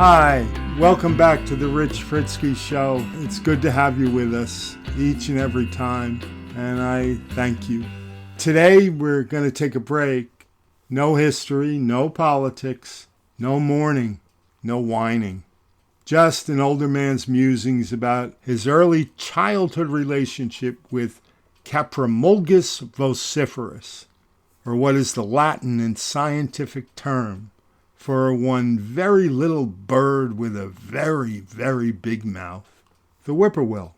Hi, welcome back to the Rich Fritzky Show. It's good to have you with us each and every time, and I thank you. Today we're going to take a break. No history, no politics, no mourning, no whining. Just an older man's musings about his early childhood relationship with Caprimulgus vociferus, or what is the Latin and scientific term for one very little bird with a very, very big mouth, the whippoorwill.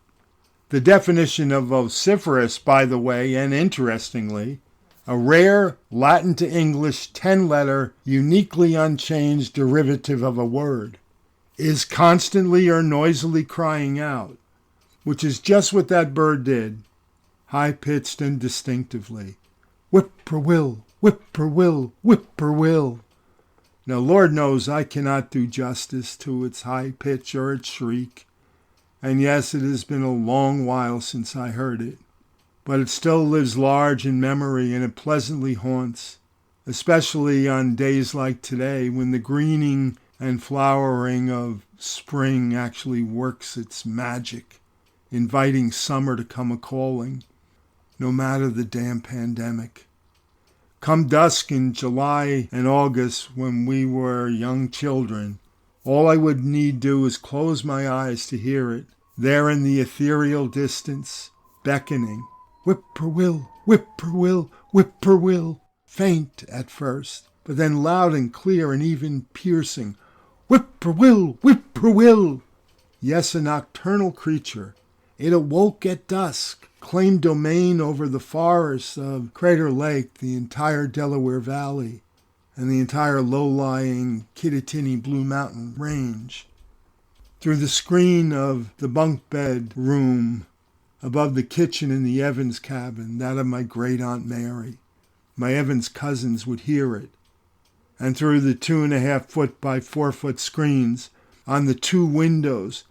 The definition of vociferous, by the way, and interestingly, a rare Latin to English 10-letter, uniquely unchanged derivative of a word, is constantly or noisily crying out, which is just what that bird did, high-pitched and distinctively. Whippoorwill, whippoorwill, whippoorwill. Now, Lord knows I cannot do justice to its high pitch or its shriek, and yes, it has been a long while since I heard it, but it still lives large in memory and it pleasantly haunts, especially on days like today when the greening and flowering of spring actually works its magic, inviting summer to come a-calling, no matter the damn pandemic. Come dusk in July and August when we were young children, all I would need do is close my eyes to hear it, there in the ethereal distance, beckoning. Whippoorwill, whippoorwill, whippoorwill. Faint at first, but then loud and clear and even piercing. Whippoorwill, whippoorwill. Yes, a nocturnal creature. It awoke at dusk, claimed domain over the forests of Crater Lake, the entire Delaware Valley, and the entire low-lying Kittatinny Blue Mountain Range. Through the screen of the bunk bed room above the kitchen in the Evans cabin, that of my great-aunt Mary, my Evans cousins would hear it, and through the 2.5-foot by 4-foot screens on the two windows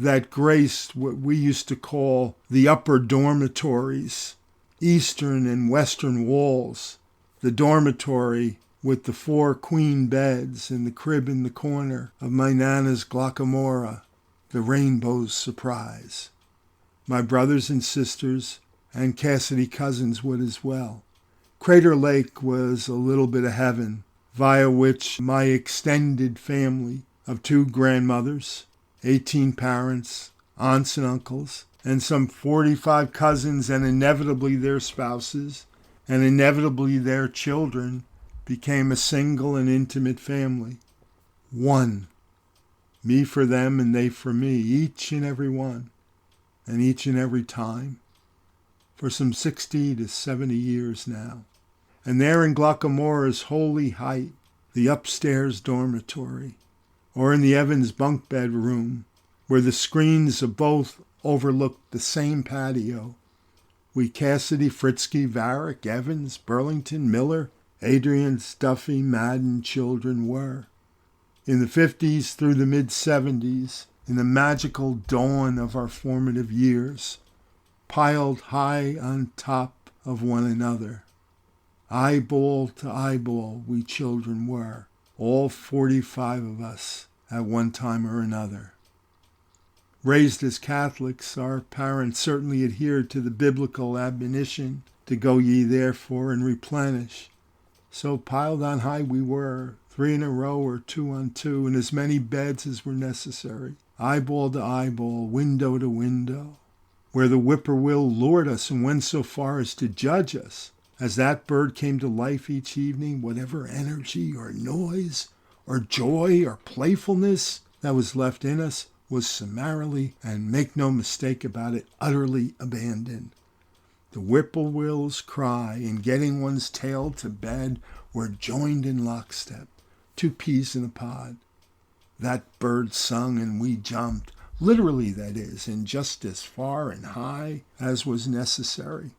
that graced what we used to call the upper dormitories, eastern and western walls, the dormitory with the 4 queen beds and the crib in the corner of my Nana's Glockamora, the rainbow's surprise. My brothers and sisters and Cassidy cousins would as well. Crater Lake was a little bit of heaven, via which my extended family of 2 grandmothers, 18 parents, aunts and uncles, and some 45 cousins, and inevitably their spouses, and inevitably their children, became a single and intimate family. One. Me for them and they for me, each and every one, and each and every time, for some 60 to 70 years now. And there in Glockamora's holy height, the upstairs dormitory, or in the Evans bunk bed room, where the screens of both overlooked the same patio, we Cassidy, Fritzky, Varick, Evans, Burlington, Miller, Adrian, Stuffy, Madden children were. In the 50s through the mid-70s, in the magical dawn of our formative years, piled high on top of one another. Eyeball to eyeball we children were, all 45 of us at one time or another. Raised as Catholics, our parents certainly adhered to the biblical admonition to go ye therefore and replenish. So piled on high we were, 3 in a row or 2 on 2, in as many beds as were necessary, eyeball to eyeball, window to window, where the whippoorwill lured us and went so far as to judge us. As that bird came to life each evening, whatever energy or noise or joy or playfulness that was left in us was summarily, and make no mistake about it, utterly abandoned. The whippoorwill's cry and getting one's tail to bed were joined in lockstep, 2 peas in a pod. That bird sung and we jumped, literally that is, and just as far and high as was necessary.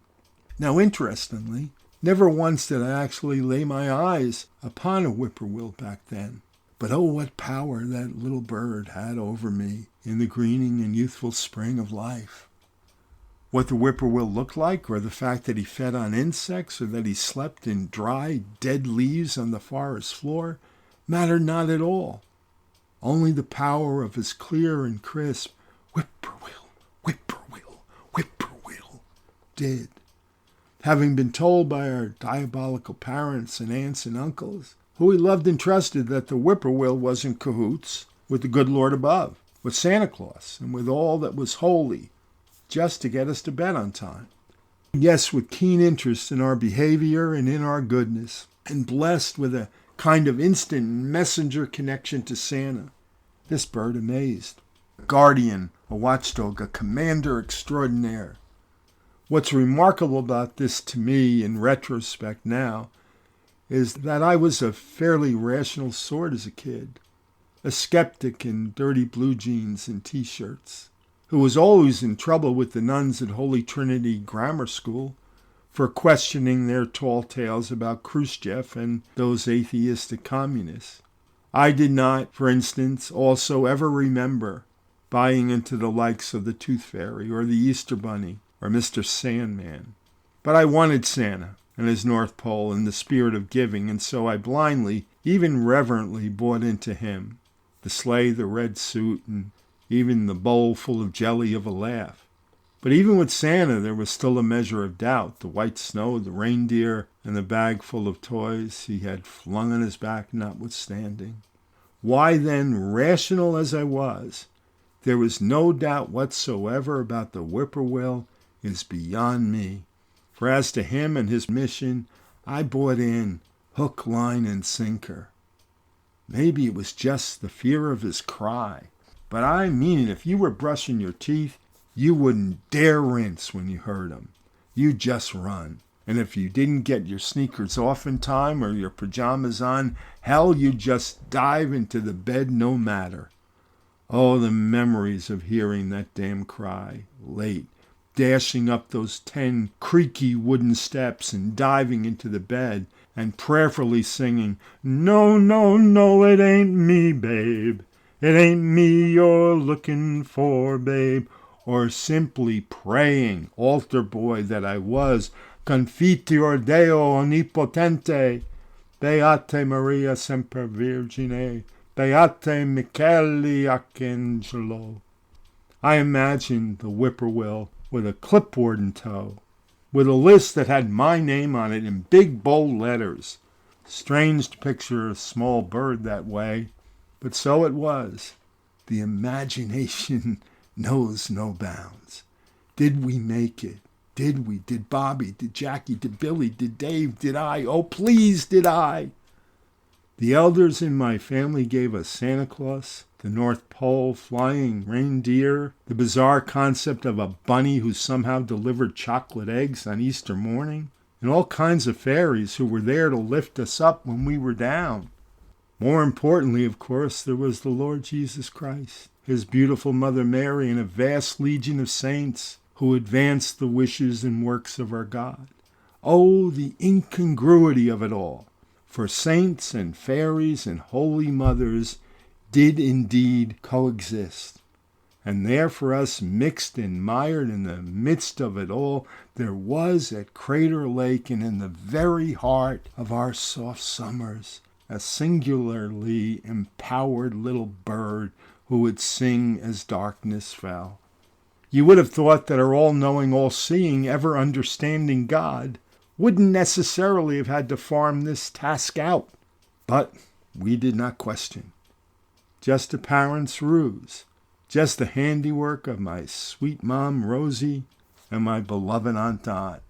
Now, interestingly, never once did I actually lay my eyes upon a whippoorwill back then. But oh, what power that little bird had over me in the greening and youthful spring of life. What the whippoorwill looked like, or the fact that he fed on insects, or that he slept in dry, dead leaves on the forest floor, mattered not at all. Only the power of his clear and crisp whippoorwill, whippoorwill, whippoorwill did. Having been told by our diabolical parents and aunts and uncles, who we loved and trusted, that the whippoorwill was in cahoots with the good Lord above, with Santa Claus, and with all that was holy, just to get us to bed on time. Yes, with keen interest in our behavior and in our goodness, and blessed with a kind of instant messenger connection to Santa, this bird amazed. A guardian, a watchdog, a commander extraordinaire. What's remarkable about this to me in retrospect now is that I was a fairly rational sort as a kid, a skeptic in dirty blue jeans and T-shirts, who was always in trouble with the nuns at Holy Trinity Grammar School for questioning their tall tales about Khrushchev and those atheistic communists. I did not, for instance, also ever remember buying into the likes of the Tooth Fairy or the Easter Bunny or Mr. Sandman. But I wanted Santa and his North Pole in the spirit of giving, and so I blindly, even reverently, bought into him. The sleigh, the red suit, and even the bowl full of jelly of a laugh. But even with Santa, there was still a measure of doubt. The white snow, the reindeer, and the bag full of toys he had flung on his back notwithstanding. Why then, rational as I was, there was no doubt whatsoever about the whippoorwill is beyond me. For as to him and his mission, I bought in, hook, line, and sinker. Maybe it was just the fear of his cry. But I mean it, if you were brushing your teeth, you wouldn't dare rinse when you heard him. You'd just run. And if you didn't get your sneakers off in time or your pajamas on, hell, you'd just dive into the bed no matter. Oh, the memories of hearing that damn cry, late, dashing up those 10 creaky wooden steps and diving into the bed and prayerfully singing, "No, no, no, it ain't me, babe. It ain't me you're looking for, babe." Or simply praying, altar boy that I was, "Confiteor Deo Onnipotente, Beate Maria Semper Virgine, Beate Michele Arcangelo." I imagined the whippoorwill with a clipboard in tow, with a list that had my name on it in big bold letters. Strange to picture a small bird that way, but so it was. The imagination knows no bounds. Did we make it? Did we? Did Bobby? Did Jackie? Did Billy? Did Dave? Did I? Oh, please, did I? The elders in my family gave us Santa Claus, the North Pole, flying reindeer, the bizarre concept of a bunny who somehow delivered chocolate eggs on Easter morning, and all kinds of fairies who were there to lift us up when we were down. More importantly, of course, there was the Lord Jesus Christ, his beautiful Mother Mary, and a vast legion of saints who advanced the wishes and works of our God. Oh, the incongruity of it all! For saints and fairies and holy mothers did indeed coexist. And there for us, mixed and mired in the midst of it all, there was at Crater Lake and in the very heart of our soft summers, a singularly empowered little bird who would sing as darkness fell. You would have thought that our all-knowing, all-seeing, ever-understanding God wouldn't necessarily have had to farm this task out. But we did not question. Just a parent's ruse. Just the handiwork of my sweet mom, Rosie, and my beloved Aunt Dot.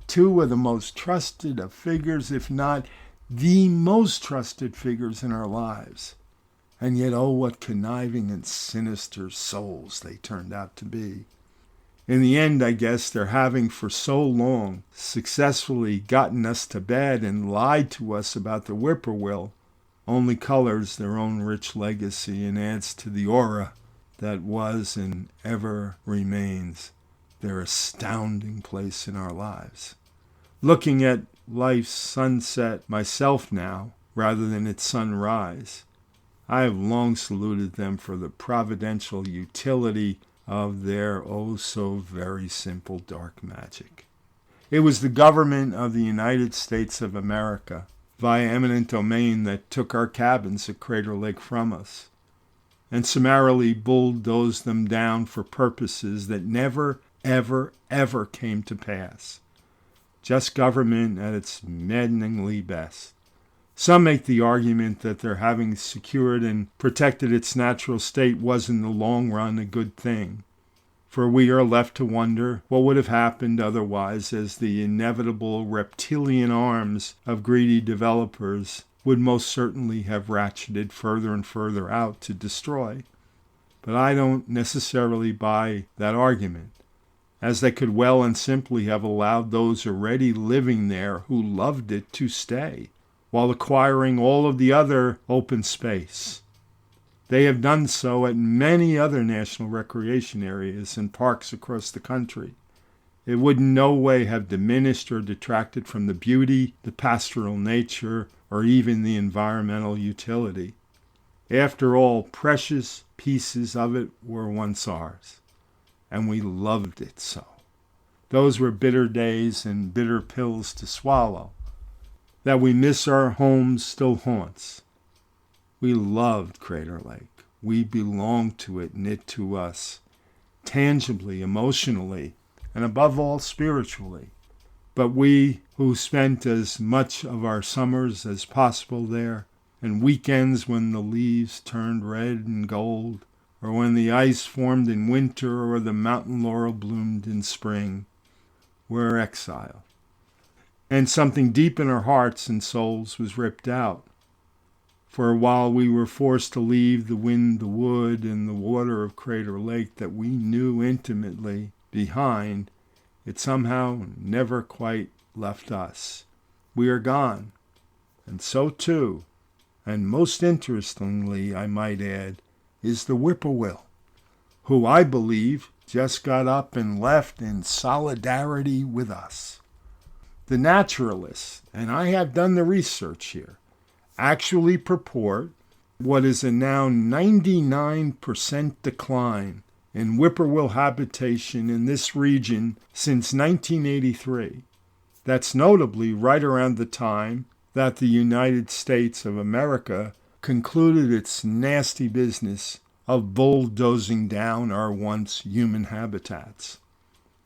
Two of the most trusted of figures, if not the most trusted figures in our lives. And yet, oh, what conniving and sinister souls they turned out to be. In the end, I guess, their having for so long successfully gotten us to bed and lied to us about the whippoorwill only colors their own rich legacy and adds to the aura that was and ever remains their astounding place in our lives. Looking at life's sunset myself now, rather than its sunrise, I have long saluted them for the providential utility of their oh-so-very simple dark magic. It was the government of the United States of America, via eminent domain, that took our cabins at Crater Lake from us. and summarily bulldozed them down for purposes that never, ever, ever came to pass. Just government at its maddeningly best. Some make the argument that their having secured and protected its natural state was in the long run a good thing, for we are left to wonder what would have happened otherwise, as the inevitable reptilian arms of greedy developers would most certainly have ratcheted further and further out to destroy. But I don't necessarily buy that argument, as they could well and simply have allowed those already living there who loved it to stay, while acquiring all of the other open space. They have done so at many other national recreation areas and parks across the country. It would in no way have diminished or detracted from the beauty, the pastoral nature, or even the environmental utility. After all, precious pieces of it were once ours, and we loved it so. Those were bitter days and bitter pills to swallow. That we miss our homes still haunts. We loved Crater Lake. We belonged to it and it to us, tangibly, emotionally, and above all, spiritually. But we who spent as much of our summers as possible there, and weekends when the leaves turned red and gold, or when the ice formed in winter or the mountain laurel bloomed in spring, were exiled. And something deep in our hearts and souls was ripped out. For while we were forced to leave the wind, the wood, and the water of Crater Lake that we knew intimately behind, it somehow never quite left us. We are gone. And so too, and most interestingly, I might add, is the whippoorwill, who I believe just got up and left in solidarity with us. The naturalists, and I have done the research here, actually purport what is a now 99% decline in whippoorwill habitation in this region since 1983. That's notably right around the time that the United States of America concluded its nasty business of bulldozing down our once human habitats.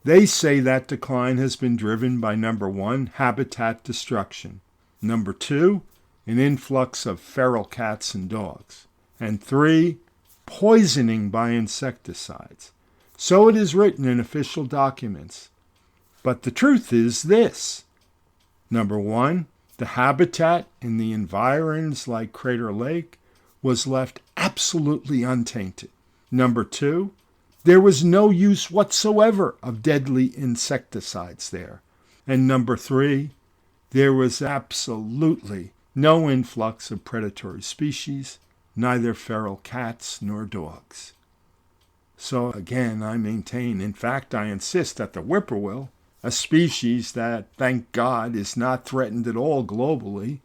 They say that decline has been driven by, number one, habitat destruction, number two, an influx of feral cats and dogs, and three, poisoning by insecticides. So it is written in official documents. But the truth is this. Number one, the habitat in the environs like Crater Lake was left absolutely untainted. Number two, there was no use whatsoever of deadly insecticides there. And number three, there was absolutely no influx of predatory species, neither feral cats nor dogs. So again, I maintain, in fact, I insist that the whippoorwill, a species that, thank God, is not threatened at all globally,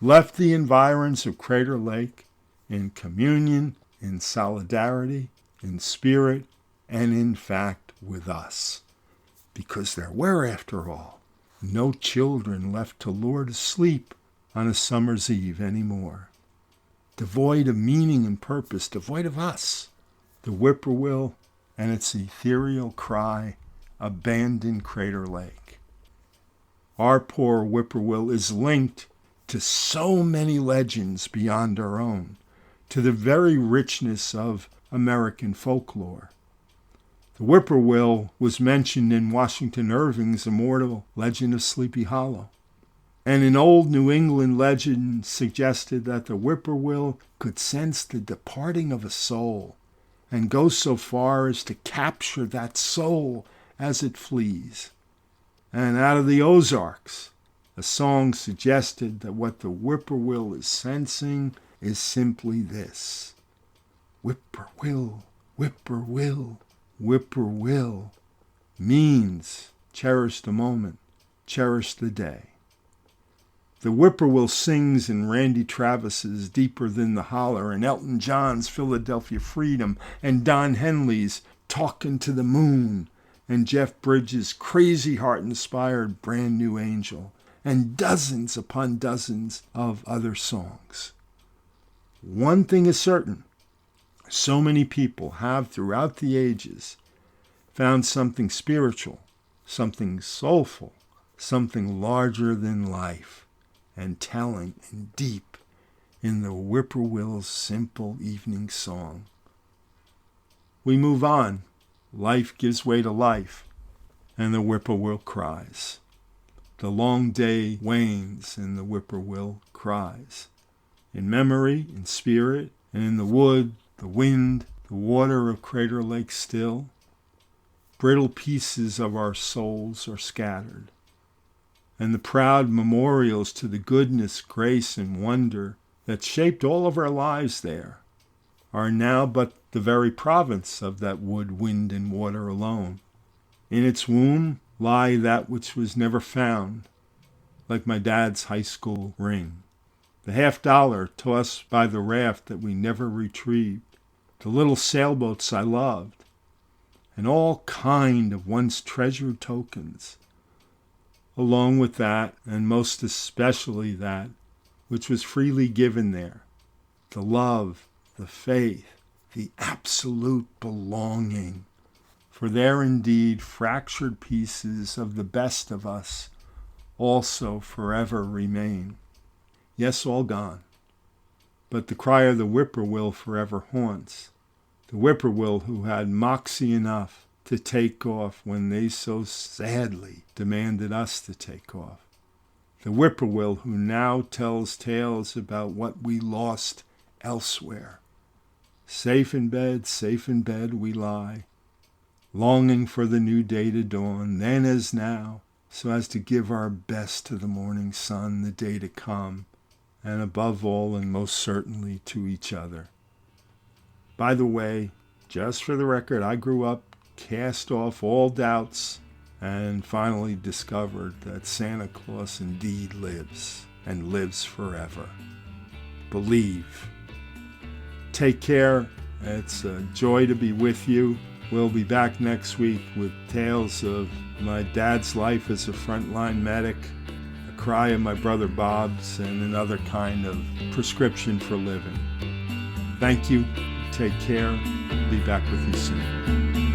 left the environs of Crater Lake in communion, in solidarity, in spirit, and in fact with us. Because there were, after all, no children left to lure to sleep on a summer's eve anymore. Devoid of meaning and purpose, devoid of us, the whippoorwill and its ethereal cry abandoned Crater Lake. Our poor whippoorwill is linked to so many legends beyond our own, to the very richness of American folklore. The whippoorwill was mentioned in Washington Irving's immortal Legend of Sleepy Hollow. And an old New England legend suggested that the whippoorwill could sense the departing of a soul and go so far as to capture that soul as it flees. And out of the Ozarks, a song suggested that what the whippoorwill is sensing is simply this. Whippoorwill, whippoorwill, whippoorwill means cherish the moment, cherish the day. The whippoorwill sings in Randy Travis's Deeper Than the Holler, and Elton John's Philadelphia Freedom, and Don Henley's Talkin' to the Moon, and Jeff Bridges' Crazy Heart-inspired Brand New Angel, and dozens upon dozens of other songs. One thing is certain, So many people have, throughout the ages, found something spiritual, something soulful, something larger than life, and telling and deep in the whippoorwill's simple evening song. We move on. Life gives way to life, and the whippoorwill cries. The long day wanes, and the whippoorwill cries. In memory, in spirit, and in the wood, the wind, the water of Crater Lake still, brittle pieces of our souls are scattered, and the proud memorials to the goodness, grace, and wonder that shaped all of our lives there are now but the very province of that wood, wind, and water alone. In its womb lie that which was never found, like my dad's high school ring, the $50 tossed by the raft that we never retrieved, the little sailboats I loved, and all kind of once treasured tokens, along with that, and most especially that, which was freely given there, the love, the faith, the absolute belonging. For there indeed fractured pieces of the best of us also forever remain. Yes, all gone, but the cry of the whippoorwill forever haunts, the whippoorwill who had moxie enough to take off when they so sadly demanded us to take off. The whippoorwill who now tells tales about what we lost elsewhere. Safe in bed we lie, longing for the new day to dawn, then as now, so as to give our best to the morning sun, the day to come, and above all and most certainly to each other. By the way, just for the record, I grew up, cast off all doubts, and finally discovered that Santa Claus indeed lives, and lives forever. Believe. Take care. It's a joy to be with you. We'll be back next week with tales of my dad's life as a frontline medic, a cry of my brother Bob's, and another kind of prescription for living. Thank you. Take care. Be back with you soon.